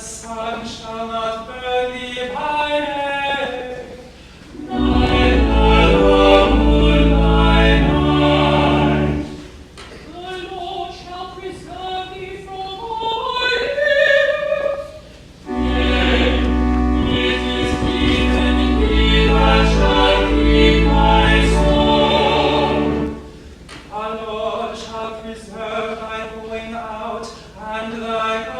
sun shall not burn thee by day, neither the moon by night. The Lord shall preserve thee from all evil. Yea, it is even He that shall keep thy soul. The Lord shall preserve thy going out and thy